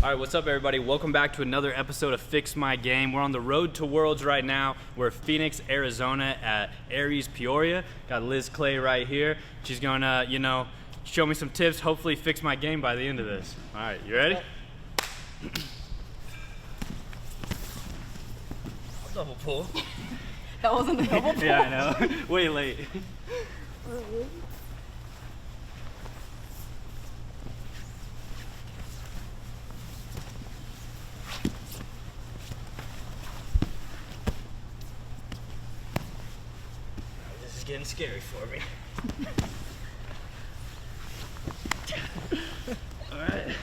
All right, what's up everybody? Welcome back to another episode of Fix My Game. We're on the road to Worlds right now. We're in Phoenix, Arizona at Aries Peoria. Got Liz Clay right here. She's gonna, show me some tips, hopefully fix my game by the end of this. All right, you ready? Double pull. That wasn't a double pull. Yeah, I know. Way late. This is getting scary for me. All right.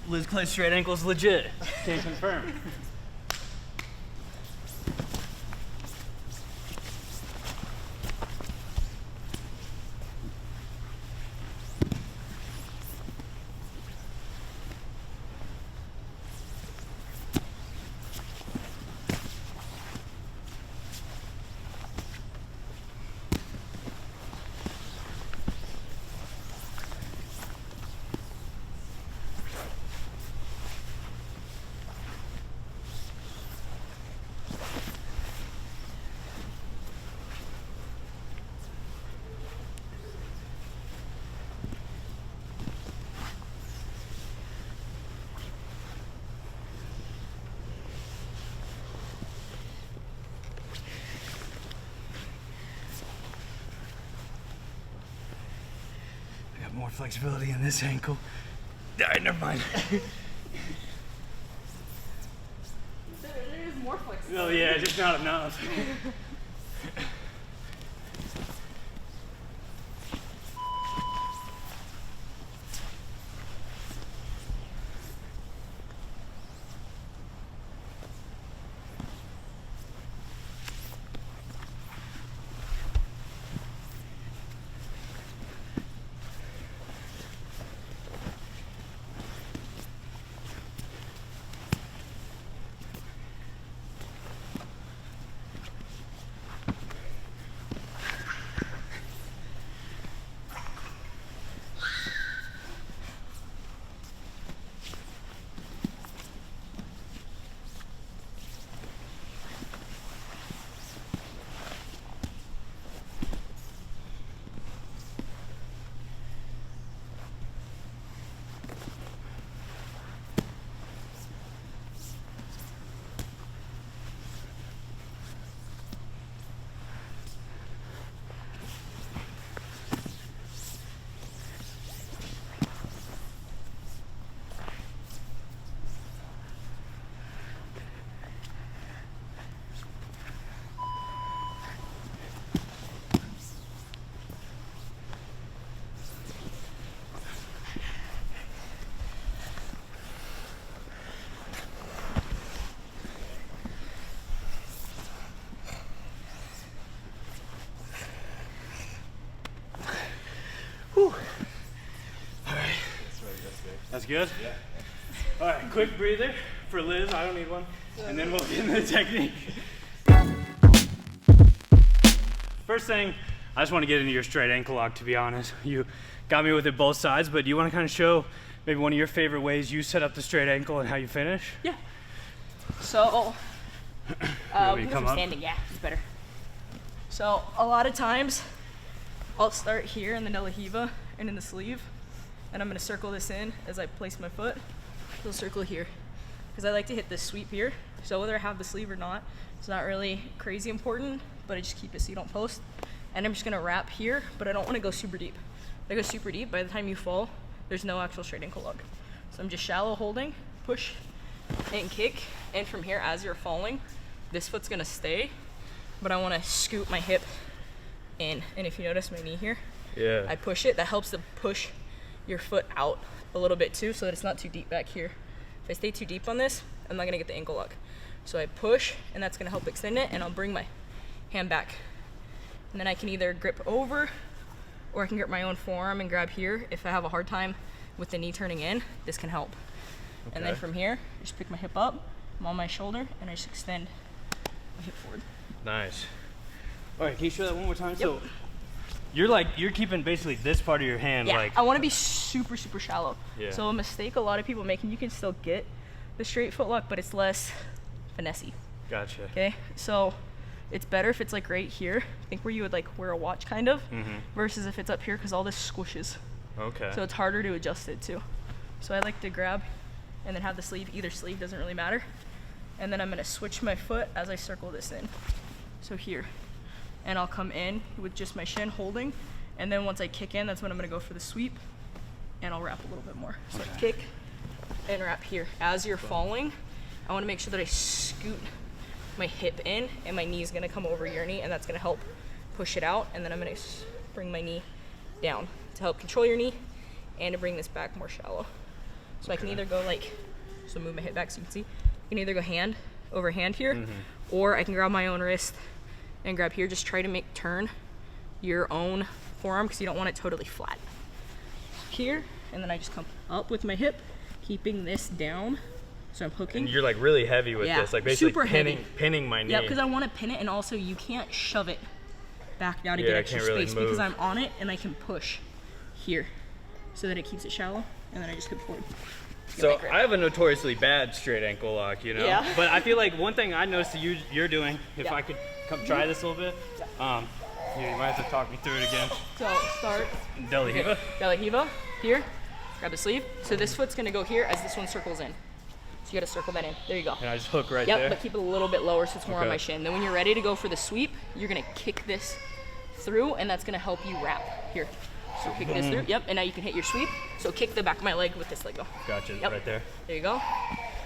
Liz Clay's straight ankle's legit. Can confirm. More flexibility in this ankle. Alright, never mind. There is more flexibility. No, yeah, just not enough. That's good? Yeah. All right, quick breather for Liz. I don't need one. And then we'll get into the technique. First thing, I just want to get into your straight ankle lock, to be honest. You got me with it both sides, but do you want to kind of show maybe one of your favorite ways you set up the straight ankle and how you finish? Yeah. So, we come up? standing, yeah, it's better. So, a lot of times, I'll start here in the De La Hiva and in the sleeve. And I'm gonna circle this in as I place my foot. So circle here, because I like to hit this sweep here. So whether I have the sleeve or not, it's not really crazy important, but I just keep it so you don't post. And I'm just gonna wrap here, but I don't wanna go super deep. If I go super deep, by the time you fall, there's no actual straight ankle lock. So I'm just shallow holding, push, and kick. And from here, as you're falling, this foot's gonna stay, but I wanna scoot my hip in. And if you notice my knee here, Yeah. I push it. That helps to push your foot out a little bit too, so that it's not too deep back here. If I stay too deep on this, I'm not gonna get the ankle lock. So I push, and that's gonna help extend it, and I'll bring my hand back. And then I can either grip over, or I can grip my own forearm and grab here. If I have a hard time with the knee turning in, this can help. Okay. And then from here, just pick my hip up, I'm on my shoulder, and I just extend my hip forward. Nice. All right, can you show that one more time? Yep. So you're keeping basically this part of your hand, yeah, like. I want to be super, super shallow. Yeah. So a mistake a lot of people make, and you can still get the straight footlock, but it's less finessey. Gotcha. Okay, so it's better if it's like right here, I think where you would like wear a watch kind of, versus if it's up here, because all this squishes. Okay. So it's harder to adjust it too. So I like to grab and then have the sleeve, either sleeve, doesn't really matter. And then I'm gonna switch my foot as I circle this in. So here, and I'll come in with just my shin holding, and then once I kick in, that's when I'm gonna go for the sweep, and I'll wrap a little bit more. So I kick and wrap here. As you're falling, I wanna make sure that I scoot my hip in, and my knee's gonna come over your knee, and that's gonna help push it out, and then I'm gonna bring my knee down to help control your knee and to bring this back more shallow. So I can either go like, so move my hip back so you can see. I can either go hand over hand here, or I can grab my own wrist and grab here. Just try to turn your own forearm, because you don't want it totally flat. Here, and then I just come up with my hip, keeping this down. So I'm hooking. And you're like really heavy with this, like basically pinning my knee. Yeah, because I want to pin it, and also you can't shove it back down to get extra space, because I'm on it and I can push here so that it keeps it shallow, and then I just hip forward. So I have a notoriously bad straight ankle lock, you know? Yeah. But I feel like one thing I noticed that you're doing, if I could come try this a little bit, you might have to talk me through it again. So start. De La Riva. De La Riva, here, grab the sleeve. So this foot's gonna go here as this one circles in. So you gotta circle that in. There you go. And I just hook right there? Yep, but keep it a little bit lower so it's more on my shin. Then when you're ready to go for the sweep, you're gonna kick this through, and that's gonna help you wrap here. So kick this through, yep, and now you can hit your sweep. So kick the back of my leg with this leg go. Gotcha, right there. There you go.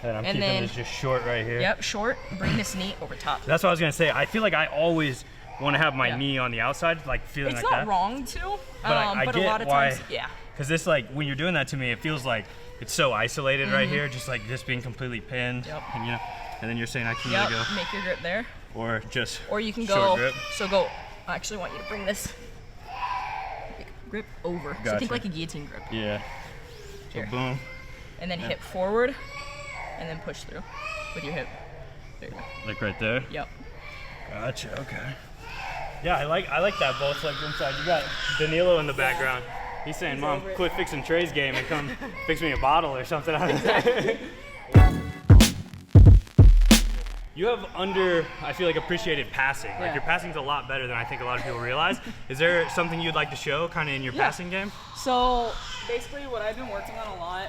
And I'm keeping this just short right here. Yep, short, bring this knee over top. That's what I was gonna say. I feel like I always want to have my knee on the outside, like feeling like that. It's not wrong to, but I but get a lot of why, times, because this, like, when you're doing that to me, it feels like it's so isolated right here, just like this being completely pinned. And, you know, and then you're saying I can either go. Make your grip there. Or just Or you can short go, grip. so go, I actually want you to bring this grip over. So think like a guillotine grip. Yeah. So boom. And then hip forward, and then push through with your hip. There you go. Like right there? Yep. Gotcha, okay. Yeah, I like that both legs inside. You got Danilo in the background. He's saying, Mom, quit fixing Trey's game and come fix me a bottle or something. You have I feel like, appreciated passing. Like, your passing's a lot better than I think a lot of people realize. Is there something you'd like to show kind of in your passing game? So basically what I've been working on a lot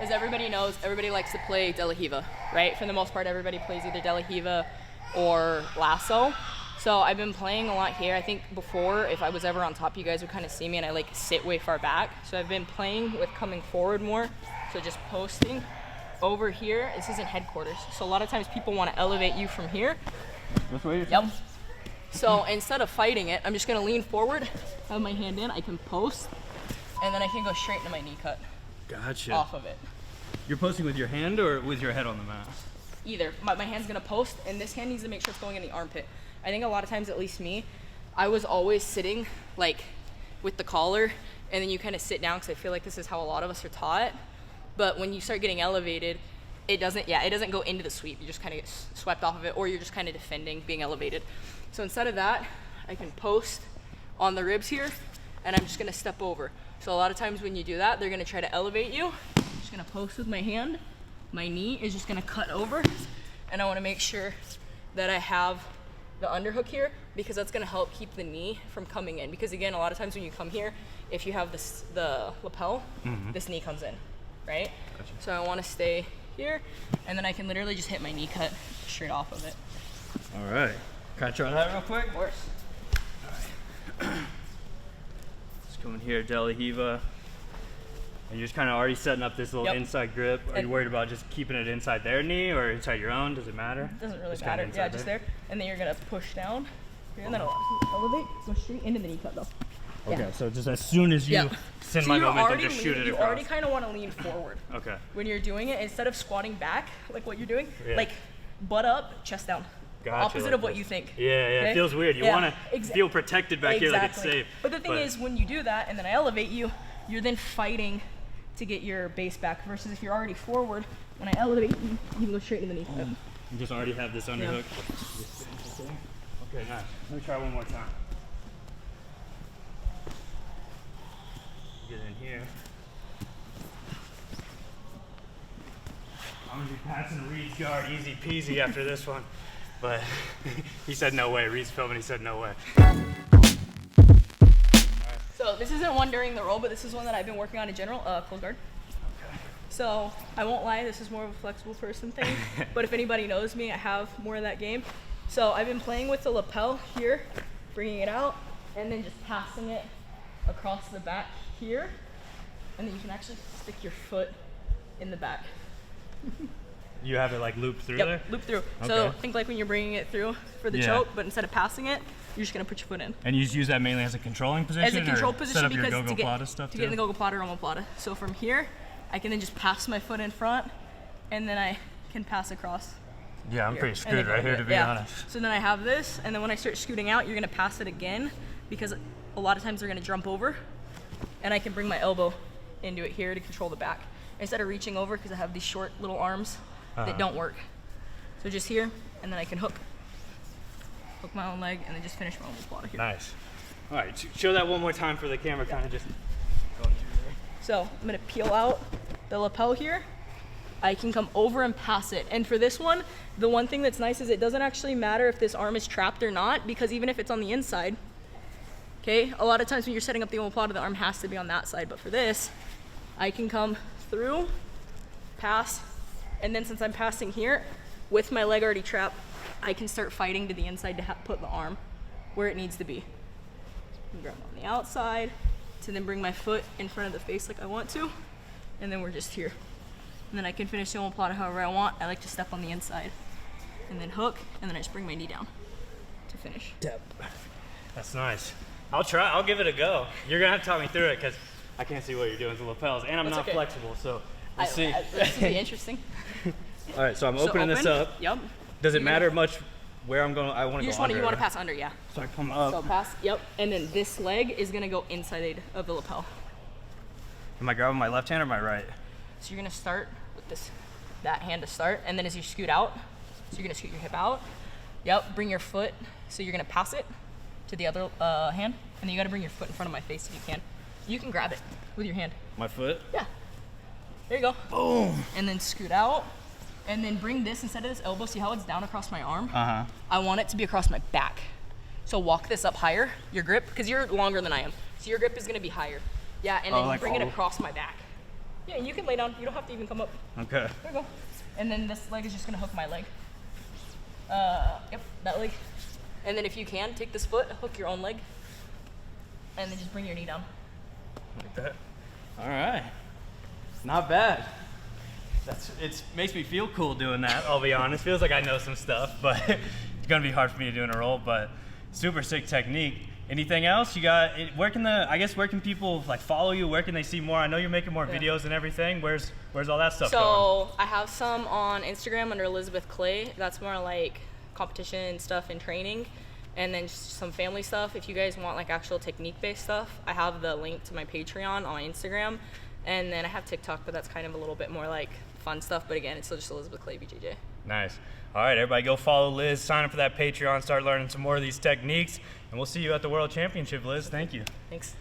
is everybody likes to play De La Riva, right? For the most part, everybody plays either De La Riva or lasso. So I've been playing a lot here. I think before, if I was ever on top, you guys would kind of see me and I like sit way far back. So I've been playing with coming forward more. So just posting over here. This isn't headquarters. So a lot of times people want to elevate you from here. This way? Yep. So instead of fighting it, I'm just going to lean forward, have my hand in, I can post, and then I can go straight into my knee cut. Gotcha. Off of it. You're posting with your hand or with your head on the mat? Either. My hand's going to post, and this hand needs to make sure it's going in the armpit. I think a lot of times, at least me, I was always sitting like with the collar, and then you kind of sit down, because I feel like this is how a lot of us are taught. But when you start getting elevated, it doesn't go into the sweep. You just kind of get swept off of it, or you're just kind of defending being elevated. So instead of that, I can post on the ribs here, and I'm just gonna step over. So a lot of times when you do that, they're gonna try to elevate you. I'm just gonna post with my hand. My knee is just gonna cut over, and I wanna make sure that I have the underhook here, because that's gonna help keep the knee from coming in. Because again, a lot of times when you come here, if you have the lapel, this knee comes in. Right? Gotcha. So I want to stay here, and then I can literally just hit my knee cut straight off of it. All right. Can I try that real quick? Of course. All right. Let's go in here, De La Riva. And you're just kind of already setting up this little inside grip. Are you worried about just keeping it inside their knee or inside your own? Does it matter? It doesn't really matter. Yeah, just there. And then you're going to push down here, and then I'll elevate, go straight into the knee cut though. Okay, so just as soon as you send my momentum, just shoot it across. You already kind of want to lean forward. Okay. When you're doing it, instead of squatting back, like what you're doing, like butt up, chest down. Gotcha, Opposite of what you think. Yeah, okay? It feels weird. You want to feel protected back here, like it's safe. But the thing is, when you do that and then I elevate you, you're then fighting to get your base back, versus if you're already forward, when I elevate you, you can go straight into the knee cut. You just already have this underhook. Okay, nice. Let me try one more time. Get in here. Passing Reed's guard, easy peasy after this one. But he said no way. Reed's filming, he said no way. So this isn't one during the roll, but this is one that I've been working on in general, close guard. Okay. So I won't lie, this is more of a flexible person thing, but if anybody knows me, I have more of that game. So I've been playing with the lapel here, bringing it out, and then just passing it across the back here, and then you can actually stick your foot in the back. You have it like looped through there? Loop through. Okay. So think like when you're bringing it through for the choke, but instead of passing it, you're just gonna put your foot in. And you just use that mainly as a controlling position? As a control or position set up because your to Gogoplata stuff get in the Gogoplata or omoplata. So from here, I can then just pass my foot in front, and then I can pass across. Yeah, I'm here. pretty screwed right here, to be honest. So then I have this, and then when I start scooting out, you're gonna pass it again, because a lot of times they're gonna jump over, and I can bring my elbow into it here to control the back. Instead of reaching over, because I have these short little arms that don't work. So just here, and then I can hook my own leg, and then just finish my omoplata here. Nice. All right, show that one more time for the camera, kind of just going through there. So I'm gonna peel out the lapel here. I can come over and pass it. And for this one, the one thing that's nice is it doesn't actually matter if this arm is trapped or not, because even if it's on the inside, okay, a lot of times when you're setting up the omoplata, the arm has to be on that side. But for this, I can come through, pass, and then since I'm passing here, with my leg already trapped, I can start fighting to the inside to put the arm where it needs to be. So grab on the outside, to then bring my foot in front of the face like I want to, and then we're just here. And then I can finish the omoplata however I want. I like to step on the inside, and then hook, and then I just bring my knee down to finish. Yep. That's nice. I'll try, I'll give it a go. You're gonna have to talk me through it, because I can't see what you're doing with the lapels, and I'm not flexible, so we'll see. This will be interesting. All right, so I'm opening this up. Yep. Does it matter much where I'm going? I want to go under. You want to pass under, yeah. So I come up. So pass, yep. And then this leg is gonna go inside of the lapel. Am I grabbing my left hand or my right? So you're gonna start with that hand to start, and then as you scoot out, so you're gonna scoot your hip out. Yep, bring your foot, so you're gonna pass it to the other hand, and then you gotta bring your foot in front of my face if you can. You can grab it with your hand. My foot? Yeah. There you go. Boom. And then scoot out, and then bring this instead of this elbow. See how it's down across my arm? I want it to be across my back. So walk this up higher, your grip, because you're longer than I am. So your grip is gonna be higher. Yeah, and then bring it across my back. Yeah, you can lay down. You don't have to even come up. Okay. There you go. And then this leg is just gonna hook my leg. Yep, that leg. And then if you can, take this foot, hook your own leg, and then just bring your knee down. Like that. All right. Not bad. It makes me feel cool doing that, I'll be honest. Feels like I know some stuff, but it's gonna be hard for me to do in a roll, but super sick technique. Anything else you got? Where can people like follow you? Where can they see more? I know you're making more videos and everything. Where's all that stuff going? So I have some on Instagram under Elisabeth Clay. That's more like competition stuff and training, and then just some family stuff. If you guys want like actual technique based stuff, I have the link to my Patreon on Instagram, and then I have TikTok, but that's kind of a little bit more like fun stuff. But again, it's still just Elisabeth Clay BJJ. Nice. All right, everybody go follow Liz, sign up for that Patreon, start learning some more of these techniques, and we'll see you at the World Championship, Liz. Thank you. Thanks.